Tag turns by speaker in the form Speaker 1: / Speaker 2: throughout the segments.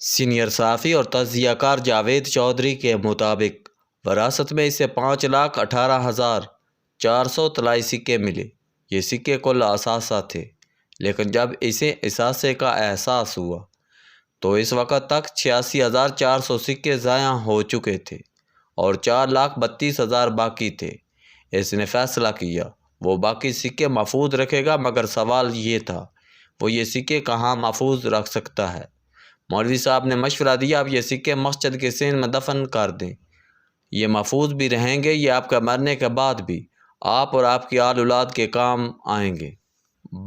Speaker 1: Senior صحافی اور تجزیہ کار جاوید چودھری کے مطابق وراثت میں اسے 5,18,400 طلائی سکے ملے۔ یہ سکے کل اثاثہ تھے، لیکن جب اسے اثاثے کا احساس ہوا تو اس وقت تک 86,400 سکے ضائع ہو چکے تھے اور 4,32,000 باقی تھے۔ اس نے فیصلہ کیا وہ باقی سکے محفوظ رکھے گا، مگر سوال یہ تھا وہ یہ سکے کہاں محفوظ رکھ سکتا ہے۔ مولوی صاحب نے مشورہ دیا اب یہ سکے مسجد کے سین میں دفن کر دیں، یہ محفوظ بھی رہیں گے، یہ آپ کے مرنے کے بعد بھی آپ اور آپ کی آل اولاد کے کام آئیں گے۔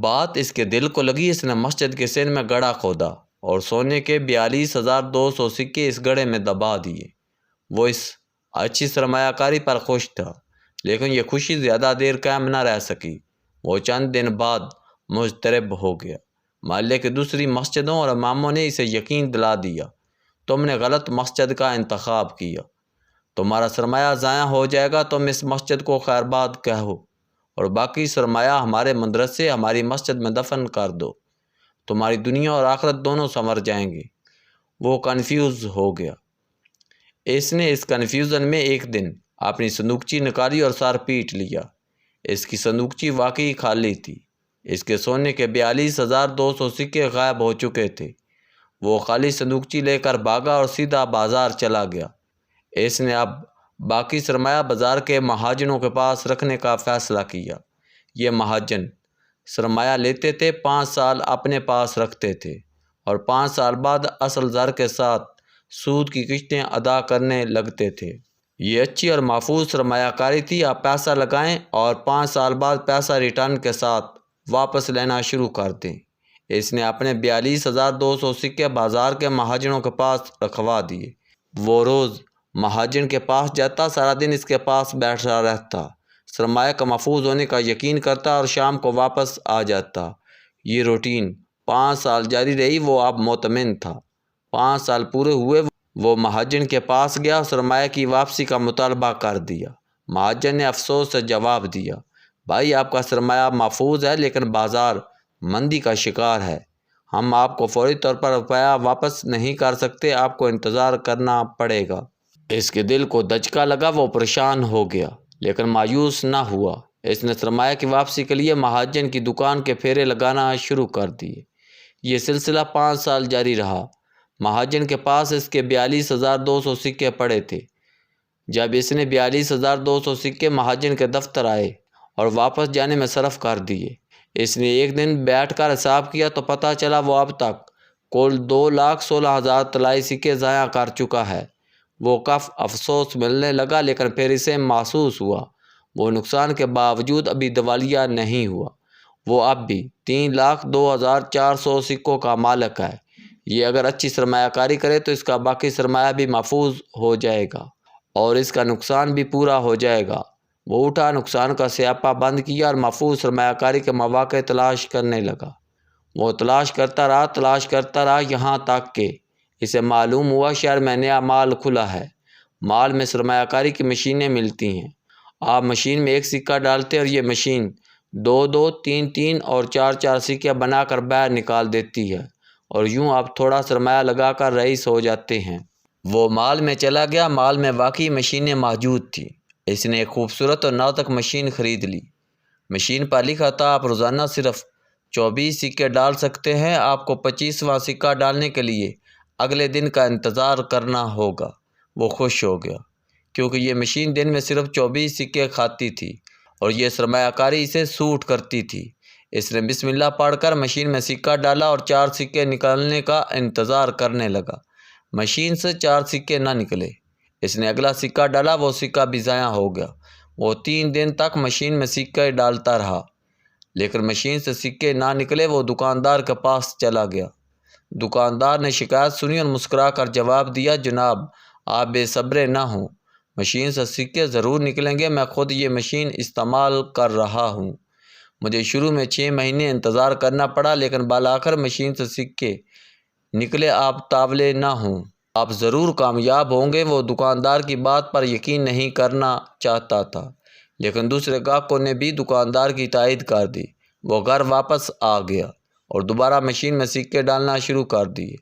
Speaker 1: بات اس کے دل کو لگی، اس نے مسجد کے سین میں گڑھا کھودا اور سونے کے 42,200 سکے اس گڑھے میں دبا دیے۔ وہ اس اچھی سرمایہ کاری پر خوش تھا، لیکن یہ خوشی زیادہ دیر قائم نہ رہ سکی۔ وہ چند دن بعد مضطرب ہو گیا۔ محلے کی دوسری مسجدوں اور اماموں نے اسے یقین دلا دیا، تم نے غلط مسجد کا انتخاب کیا، تمہارا سرمایہ ضائع ہو جائے گا، تم اس مسجد کو خیرباد کہو اور باقی سرمایہ ہمارے مدرسے ہماری مسجد میں دفن کر دو، تمہاری دنیا اور آخرت دونوں سنور جائیں گے۔ وہ کنفیوز ہو گیا۔ اس نے اس کنفیوژن میں ایک دن اپنی صندوقچی نکالی اور سر پیٹ لیا۔ اس کی صندوقچی واقعی خالی تھی، اس کے سونے کے 42,200 سکے غائب ہو چکے تھے۔ وہ خالی صندوقچی لے کر بھاگا اور سیدھا بازار چلا گیا۔ اس نے اب باقی سرمایہ بازار کے مہاجنوں کے پاس رکھنے کا فیصلہ کیا۔ یہ مہاجن سرمایہ لیتے تھے، 5 سال اپنے پاس رکھتے تھے اور 5 سال بعد اصل زر کے ساتھ سود کی قسطیں ادا کرنے لگتے تھے۔ یہ اچھی اور محفوظ سرمایہ کاری تھی، آپ پیسہ لگائیں اور 5 سال بعد پیسہ ریٹرن کے ساتھ واپس لینا شروع کر دیں۔ اس نے اپنے 42,200 سکے بازار کے مہاجنوں کے پاس رکھوا دیے۔ وہ روز مہاجن کے پاس جاتا، سارا دن اس کے پاس بیٹھا رہتا، سرمایہ کا محفوظ ہونے کا یقین کرتا اور شام کو واپس آ جاتا۔ یہ روٹین 5 سال جاری رہی۔ وہ اب مطمئن تھا۔ 5 سال پورے ہوئے، وہ مہاجن کے پاس گیا اور سرمایہ کی واپسی کا مطالبہ کر دیا۔ مہاجن نے افسوس سے جواب دیا، بھائی آپ کا سرمایہ محفوظ ہے، لیکن بازار مندی کا شکار ہے، ہم آپ کو فوری طور پر روپیہ واپس نہیں کر سکتے، آپ کو انتظار کرنا پڑے گا۔ اس کے دل کو دھچکا لگا، وہ پریشان ہو گیا، لیکن مایوس نہ ہوا۔ اس نے سرمایہ کی واپسی کے لیے مہاجن کی دکان کے پھیرے لگانا شروع کر دیے۔ یہ سلسلہ 5 سال جاری رہا۔ مہاجن کے پاس اس کے 42,200 سکے پڑے تھے۔ جب اس نے 42,200 سکے مہاجن کے دفتر آئے اور واپس جانے میں صرف کر دیے، اس نے ایک دن بیٹھ کر حساب کیا تو پتہ چلا وہ اب تک کل 2,16,000 طلائی سکے ضائع کر چکا ہے۔ وہ کف افسوس ملنے لگا، لیکن پھر اسے محسوس ہوا وہ نقصان کے باوجود ابھی دیوالیہ نہیں ہوا۔ وہ اب بھی 3,02,400 سکوں کا مالک ہے۔ یہ اگر اچھی سرمایہ کاری کرے تو اس کا باقی سرمایہ بھی محفوظ ہو جائے گا اور اس کا نقصان بھی پورا ہو جائے گا۔ وہ اٹھا، نقصان کا سیاپا بند کیا اور محفوظ سرمایہ کاری کے مواقع تلاش کرنے لگا۔ وہ تلاش کرتا رہا یہاں تک کہ اسے معلوم ہوا شہر میں نیا مال کھلا ہے۔ مال میں سرمایہ کاری کی مشینیں ملتی ہیں۔ آپ مشین میں ایک سکہ ڈالتے اور یہ مشین 2-2، 3-3 اور 4-4 سکے بنا کر باہر نکال دیتی ہے اور یوں آپ تھوڑا سرمایہ لگا کر رئیس ہو جاتے ہیں۔ وہ مال میں چلا گیا۔ مال میں واقعی مشینیں موجود تھیں۔ اس نے ایک خوبصورت اور نازک مشین خرید لی۔ مشین پر لکھا تھا آپ روزانہ صرف 24 سکے ڈال سکتے ہیں، آپ کو 25واں سکہ ڈالنے کے لیے اگلے دن کا انتظار کرنا ہوگا۔ وہ خوش ہو گیا کیونکہ یہ مشین دن میں صرف 24 سکے کھاتی تھی اور یہ سرمایہ کاری اسے سوٹ کرتی تھی۔ اس نے بسم اللہ پڑھ کر مشین میں سکہ ڈالا اور 4 سکے نکلنے کا انتظار کرنے لگا۔ مشین سے 4 سکے نہ نکلے۔ اس نے اگلا سکہ ڈالا، وہ سکہ بھی ضائع ہو گیا۔ وہ 3 دن تک مشین میں سکے ڈالتا رہا، لیکن مشین سے سکے نہ نکلے۔ وہ دکاندار کے پاس چلا گیا۔ دکاندار نے شکایت سنی اور مسکرا کر جواب دیا، جناب آپ بے صبر نہ ہوں، مشین سے سکے ضرور نکلیں گے، میں خود یہ مشین استعمال کر رہا ہوں۔ مجھے شروع میں 6 مہینے انتظار کرنا پڑا، لیکن بالآخر مشین سے سکے نکلے، آپ تاولے نہ ہوں، آپ ضرور کامیاب ہوں گے۔ وہ دکاندار کی بات پر یقین نہیں کرنا چاہتا تھا، لیکن دوسرے گاہکوں نے بھی دکاندار کی تائید کر دی۔ وہ گھر واپس آ گیا اور دوبارہ مشین میں سکے ڈالنا شروع کر دیے۔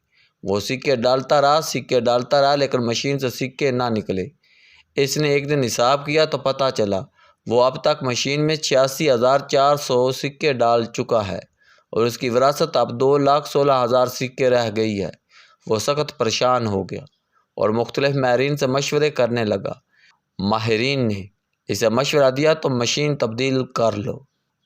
Speaker 1: وہ سکے ڈالتا رہا لیکن مشین سے سکے نہ نکلے۔ اس نے ایک دن حساب کیا تو پتہ چلا وہ اب تک مشین میں 86,400 سکے ڈال چکا ہے اور اس کی وراثت اب 2,16,000 سکے رہ گئی ہے۔ وہ سخت پریشان ہو گیا اور مختلف ماہرین سے مشورے کرنے لگا۔ ماہرین نے اسے مشورہ دیا تم مشین تبدیل کر لو،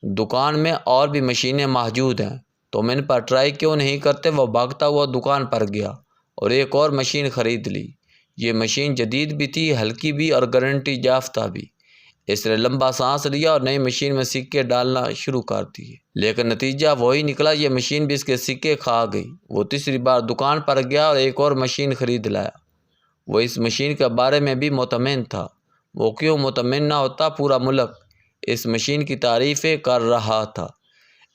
Speaker 1: دکان میں اور بھی مشینیں موجود ہیں، تم ان پر ٹرائی کیوں نہیں کرتے؟ وہ بھاگتا ہوا دکان پر گیا اور ایک اور مشین خرید لی۔ یہ مشین جدید بھی تھی، ہلکی بھی اور گارنٹی یافتہ بھی۔ اس نے لمبا سانس لیا اور نئی مشین میں سکے ڈالنا شروع کر دیے، لیکن نتیجہ وہی نکلا، یہ مشین بھی اس کے سکے کھا گئی۔ وہ تیسری بار دکان پر گیا اور ایک اور مشین خرید لایا۔ وہ اس مشین کے بارے میں بھی مطمئن تھا۔ وہ کیوں مطمئن نہ ہوتا؟ پورا ملک اس مشین کی تعریفیں کر رہا تھا۔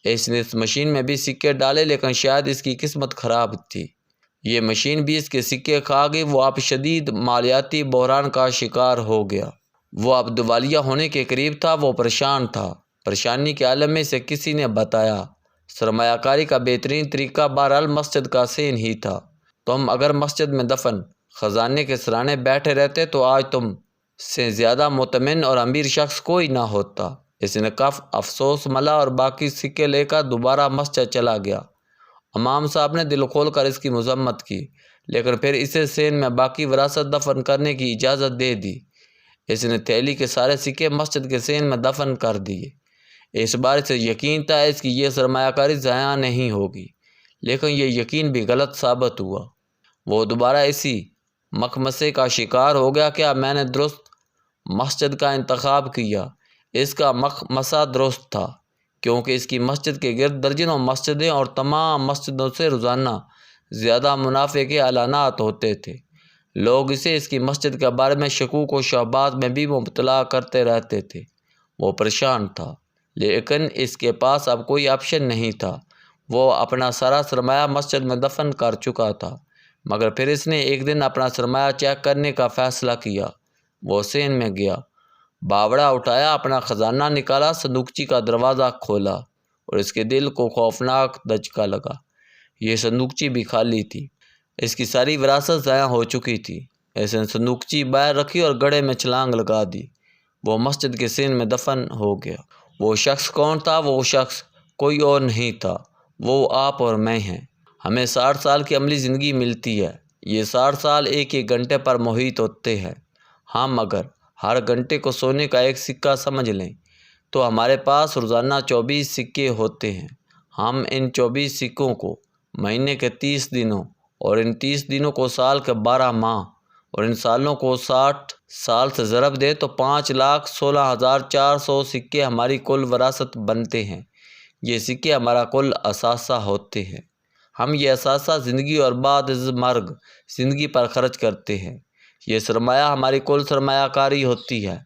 Speaker 1: اس نے اس مشین میں بھی سکے ڈالے لیکن شاید اس کی قسمت خراب تھی، یہ مشین بھی اس کے سکے کھا گئی۔ وہ اب شدید مالیاتی بحران کا شکار ہو گیا۔ وہ اب دیوالیہ ہونے کے قریب تھا۔ وہ پریشان تھا۔ پریشانی کے عالم میں سے کسی نے بتایا سرمایہ کاری کا بہترین طریقہ بہرحال مسجد کا سین ہی تھا۔ تم اگر مسجد میں دفن خزانے کے سرانے بیٹھے رہتے تو آج تم سے زیادہ مطمئن اور امیر شخص کوئی نہ ہوتا۔ اس نے کف افسوس ملا اور باقی سکے لے کر دوبارہ مسجد چلا گیا۔ امام صاحب نے دل کھول کر اس کی مذمت کی لیکن پھر اسے سین میں باقی وراثت دفن کرنے کی اجازت دے دی۔ اس نے تھیلی کے سارے سکے مسجد کے سین میں دفن کر دیے۔ اس بار اسے یقین تھا اس کی یہ سرمایہ کاری ضائع نہیں ہوگی، لیکن یہ یقین بھی غلط ثابت ہوا۔ وہ دوبارہ اسی مخمصے کا شکار ہو گیا۔ کیا میں نے درست مسجد کا انتخاب کیا؟ اس کا مخمصہ درست تھا کیونکہ اس کی مسجد کے گرد درجنوں مسجدیں اور تمام مسجدوں سے روزانہ زیادہ منافع کے اعلانات ہوتے تھے۔ لوگ اسے اس کی مسجد کے بارے میں شکوک و شبہات میں بھی مبتلا کرتے رہتے تھے۔ وہ پریشان تھا لیکن اس کے پاس اب کوئی آپشن نہیں تھا۔ وہ اپنا سارا سرمایہ مسجد میں دفن کر چکا تھا، مگر پھر اس نے ایک دن اپنا سرمایہ چیک کرنے کا فیصلہ کیا۔ وہ سین میں گیا، باوڑا اٹھایا، اپنا خزانہ نکالا، صندوقچی کا دروازہ کھولا اور اس کے دل کو خوفناک دھچکا لگا۔ یہ صندوقچی بھی خالی تھی، اس کی ساری وراثت ضائع ہو چکی تھی۔ اس نے صندوقچی باہر رکھی اور گڑھے میں چھلانگ لگا دی۔ وہ مسجد کے سین میں دفن ہو گیا۔ وہ شخص کون تھا؟ وہ شخص کوئی اور نہیں تھا، وہ آپ اور میں ہیں۔ ہمیں 60 سال کی عملی زندگی ملتی ہے۔ یہ 60 سال ایک ایک گھنٹے پر محیط ہوتے ہیں۔ ہم اگر ہر گھنٹے کو سونے کا ایک سکہ سمجھ لیں تو ہمارے پاس روزانہ 24 سکے ہوتے ہیں۔ ہم ان 24 سکوں کو مہینے کے 30 دنوں اور ان 30 دنوں کو سال کے 12 ماہ اور ان سالوں کو 60 سال سے ضرب دیں تو 5,16,400 سکے ہماری کل وراثت بنتے ہیں۔ یہ سکے ہمارا کل اثاثہ ہوتے ہیں۔ ہم یہ اثاثہ زندگی اور بعد از مرگ زندگی پر خرچ کرتے ہیں۔ یہ سرمایہ ہماری کل سرمایہ کاری ہوتی ہے،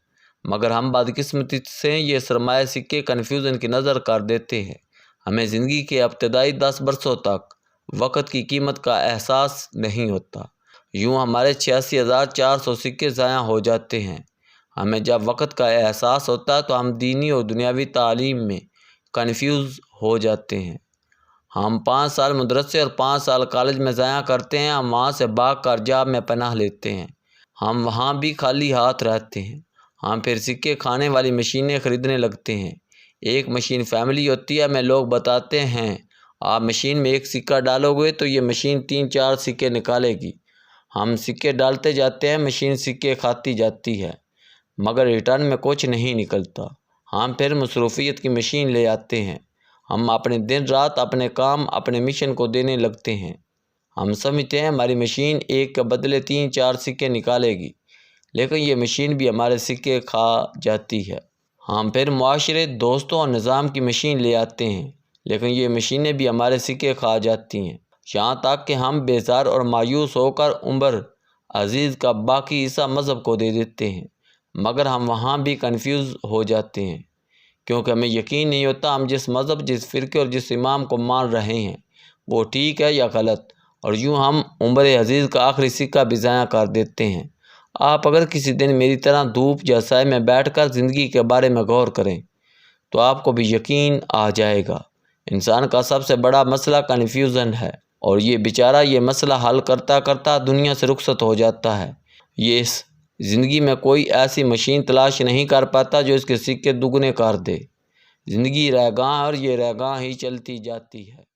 Speaker 1: مگر ہم بدقسمتی سے یہ سرمایہ سکے کنفیوژن کی نظر کر دیتے ہیں۔ ہمیں زندگی کے ابتدائی 10 برسوں تک وقت کی قیمت کا احساس نہیں ہوتا۔ یوں ہمارے 86,400 سکے ضائع ہو جاتے ہیں۔ ہمیں جب وقت کا احساس ہوتا ہے تو ہم دینی اور دنیاوی تعلیم میں کنفیوز ہو جاتے ہیں۔ ہم 5 سال مدرسے اور 5 سال کالج میں ضائع کرتے ہیں۔ ہم وہاں سے بھاگ کر جاب میں پناہ لیتے ہیں۔ ہم وہاں بھی خالی ہاتھ رہتے ہیں۔ ہم پھر سکے کھانے والی مشینیں خریدنے لگتے ہیں۔ ایک مشین فیملی ہوتی ہے، ہمیں لوگ بتاتے ہیں آپ مشین میں ایک سکہ ڈالو گے تو یہ مشین 3-4 سکے نکالے گی۔ ہم سکے ڈالتے جاتے ہیں، مشین سکے کھاتی جاتی ہے، مگر ریٹرن میں کچھ نہیں نکلتا۔ ہم پھر مصروفیت کی مشین لے آتے ہیں۔ ہم اپنے دن رات اپنے کام اپنے مشن کو دینے لگتے ہیں۔ ہم سمجھتے ہیں ہماری مشین ایک کے بدلے 3-4 سکے نکالے گی، لیکن یہ مشین بھی ہمارے سکے کھا جاتی ہے۔ ہم پھر معاشرے، دوستوں اور نظام کی مشین لے آتے ہیں، لیکن یہ مشینیں بھی ہمارے سکے کھا جاتی ہیں، یہاں تک کہ ہم بیزار اور مایوس ہو کر عمر عزیز کا باقی حصہ مذہب کو دے دیتے ہیں، مگر ہم وہاں بھی کنفیوز ہو جاتے ہیں کیونکہ ہمیں یقین نہیں ہوتا ہم جس مذہب، جس فرقے اور جس امام کو مان رہے ہیں وہ ٹھیک ہے یا غلط، اور یوں ہم عمر عزیز کا آخری سکہ بھی ضائع کر دیتے ہیں۔ آپ اگر کسی دن میری طرح دھوپ یا سائے میں بیٹھ کر زندگی کے بارے میں غور کریں تو آپ کو بھی یقین آ جائے گا۔ انسان کا سب سے بڑا مسئلہ کنفیوژن ہے۔ اور یہ بیچارہ یہ مسئلہ حل کرتا کرتا دنیا سے رخصت ہو جاتا ہے۔ یہ اس زندگی میں کوئی ایسی مشین تلاش نہیں کر پاتا جو اس کے سکے دگنے کر دے۔ زندگی رہ گاں اور یہ رہ گاں ہی چلتی جاتی ہے۔